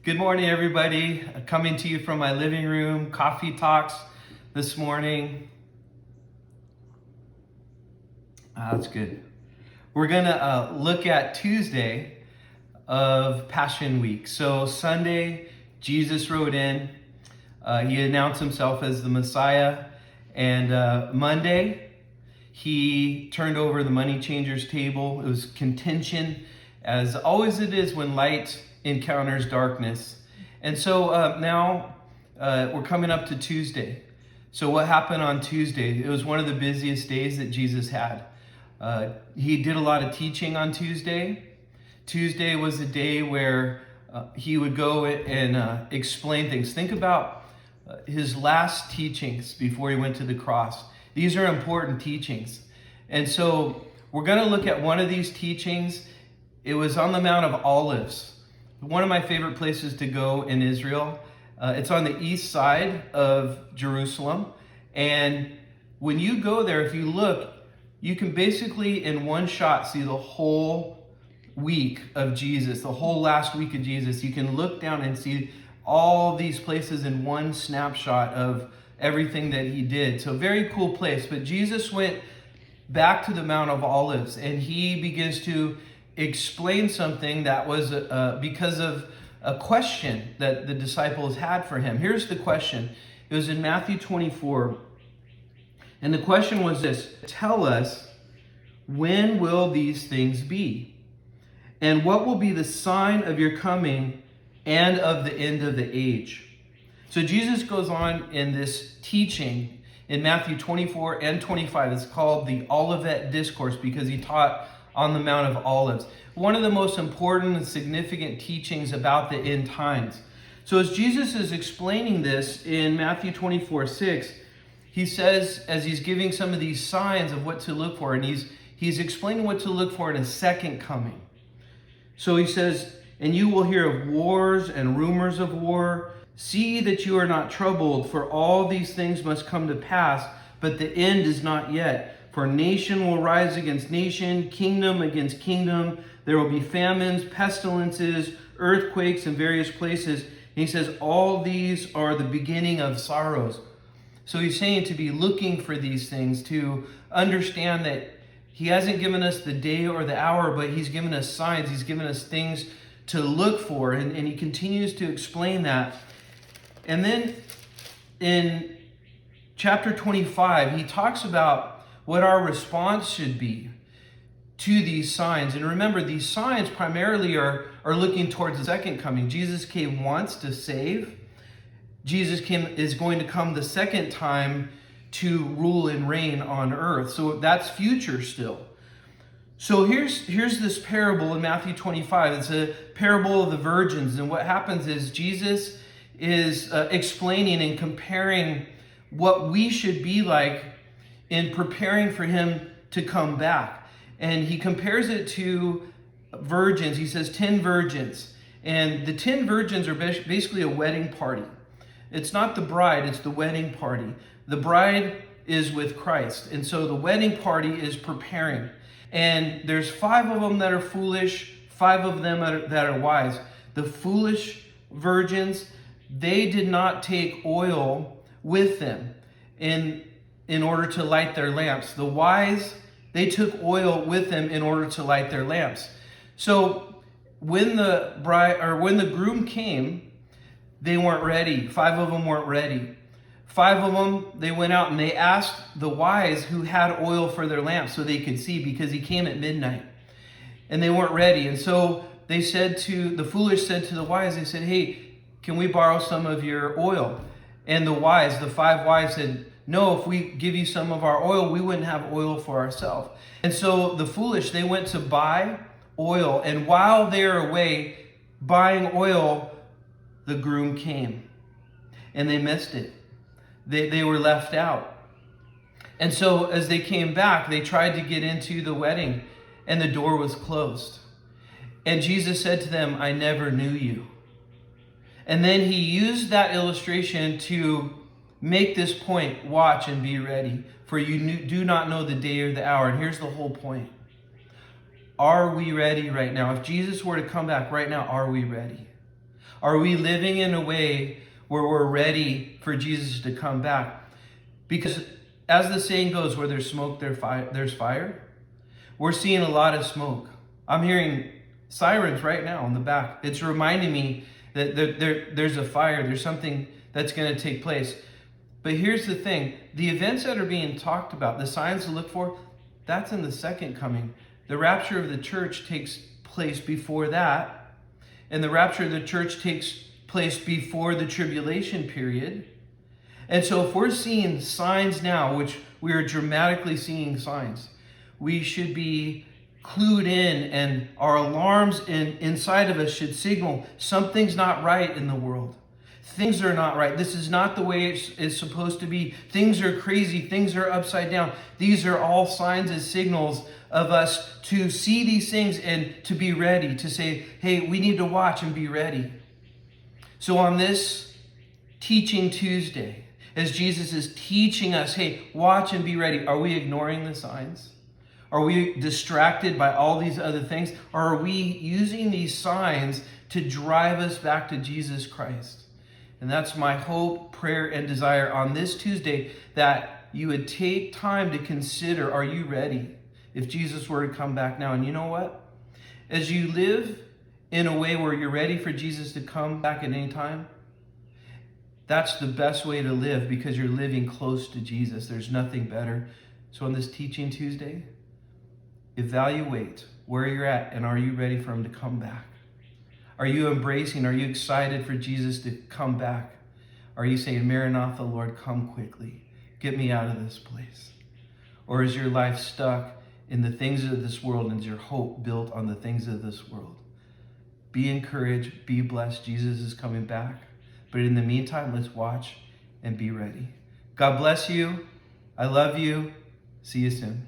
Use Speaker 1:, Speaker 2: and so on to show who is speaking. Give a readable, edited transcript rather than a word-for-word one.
Speaker 1: Good morning, everybody. Coming to you from my living room, coffee talks this morning. That's good. We're going to look at Tuesday of Passion Week. So Sunday, Jesus rode in. He announced himself as the Messiah. And Monday, he turned over the money changers' table. It was contention, as always it is when light encounters darkness. And so now we're coming up to Tuesday. So what happened on Tuesday? It was one of the busiest days that Jesus had. He did a lot of teaching on Tuesday. Tuesday was a day where he would go and explain things. Think about his last teachings before he went to the cross. These are important teachings. And so we're going to look at one of these teachings. It was on the Mount of Olives, one of my favorite places to go in Israel. It's on the east side of Jerusalem. And when you go there, if you look, you can basically in one shot see the whole week of Jesus, the whole last week of Jesus. You can look down and see all these places in one snapshot of everything that he did. So very cool place. But Jesus went back to the Mount of Olives and he begins to explain something that was because of a question that the disciples had for him. Here's the question. It was in Matthew 24. And the question was this: tell us, when will these things be? And what will be the sign of your coming and of the end of the age? So Jesus goes on in this teaching in Matthew 24 and 25. It's called the Olivet Discourse because he taught on the Mount of Olives. One of the most important and significant teachings about the end times. So as Jesus is explaining this in Matthew 24:6, he says, as he's giving some of these signs of what to look for, and he's explaining what to look for in a second coming. So he says, and you will hear of wars and rumors of war. See that you are not troubled, for all these things must come to pass, but the end is not yet. For nation will rise against nation, kingdom against kingdom. There will be famines, pestilences, earthquakes in various places. And he says, all these are the beginning of sorrows. So he's saying to be looking for these things, to understand that he hasn't given us the day or the hour, but he's given us signs. He's given us things to look for. And he continues to explain that. And then in chapter 25, he talks about what our response should be to these signs. And remember, these signs primarily are looking towards the second coming. Jesus came once to save. Jesus is going to come the second time to rule and reign on earth. So that's future still. So here's this parable in Matthew 25. It's a parable of the virgins. And what happens is Jesus is explaining and comparing what we should be like in preparing for him to come back. And he compares it to virgins. He says 10 virgins. And the 10 virgins are basically a wedding party. It's not the bride, it's the wedding party. The bride is with Christ. And so the wedding party is preparing. And there's 5 of them that are foolish, 5 of them that are wise. The foolish virgins, they did not take oil with them in order to light their lamps. The wise, they took oil with them in order to light their lamps. So when the groom came, they weren't ready. 5 of them weren't ready. 5 of them, they went out and they asked the wise who had oil for their lamps so they could see, because he came at midnight. And they weren't ready. And so the foolish said to the wise, they said, hey, can we borrow some of your oil? And the 5 wise said, no, if we give you some of our oil, we wouldn't have oil for ourselves. And so the foolish, they went to buy oil. And while they're away buying oil, the groom came. And they missed it. They were left out. And so as they came back, they tried to get into the wedding, and the door was closed. And Jesus said to them, I never knew you. And then he used that illustration to make this point: watch and be ready, for you do not know the day or the hour. And here's the whole point. Are we ready right now? If Jesus were to come back right now, are we ready? Are we living in a way where we're ready for Jesus to come back? Because as the saying goes, where there's smoke, there's fire. We're seeing a lot of smoke. I'm hearing sirens right now in the back. It's reminding me that there's a fire. There's something that's going to take place. But here's the thing. The events that are being talked about, the signs to look for, that's in the second coming. The rapture of the church takes place before that. And the rapture of the church takes place before the tribulation period. And so if we're seeing signs now, which we are dramatically seeing signs, we should be clued in, and our alarms inside of us should signal something's not right in the world. Things are not right. This is not the way it's supposed to be. Things are crazy. Things are upside down. These are all signs and signals of us to see these things and to be ready, to say, hey, we need to watch and be ready. So on this Teaching Tuesday, as Jesus is teaching us, hey, watch and be ready, are we ignoring the signs? Are we distracted by all these other things? Or are we using these signs to drive us back to Jesus Christ? And that's my hope, prayer, and desire on this Tuesday, that you would take time to consider, are you ready if Jesus were to come back now? And you know what? As you live in a way where you're ready for Jesus to come back at any time, that's the best way to live, because you're living close to Jesus. There's nothing better. So on this Teaching Tuesday, evaluate where you're at, and are you ready for him to come back? Are you embracing, are you excited for Jesus to come back? Are you saying, Maranatha, Lord, come quickly. Get me out of this place. Or is your life stuck in the things of this world, and is your hope built on the things of this world? Be encouraged, be blessed. Jesus is coming back. But in the meantime, let's watch and be ready. God bless you. I love you. See you soon.